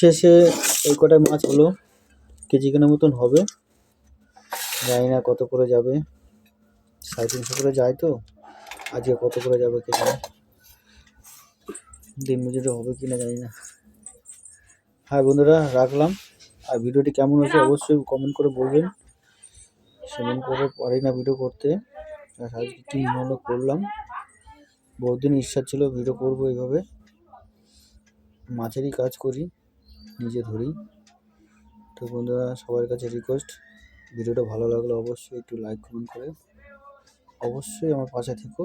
শেষে এই কটায় মাছ হলো, কেজিখানের মতন হবে। জানি না কত করে যাবে, 350 করে যায় তো, আজকে কত করে যাবে কে জানে, দিন মজুরি হবে কিনা জানি না। হ্যাঁ বন্ধুরা, রাখলাম। আর ভিডিওটি কেমন হয়েছে অবশ্যই কমেন্ট করে বলবেন। সেমন করে পারি না ভিডিও করতে, আজকে কি মনে করলাম, বহুদিন ইচ্ছা ছিল ভিডিও করবো এইভাবে, মাছেরই কাজ করি, নিজে ধরি। তো বন্ধুরা, সবার কাছে রিকোয়েস্ট, ভিডিওটা ভালো লাগলে অবশ্যই একটু লাইক কমেন্ট করে অবশ্যই আমার পাশে থেকো।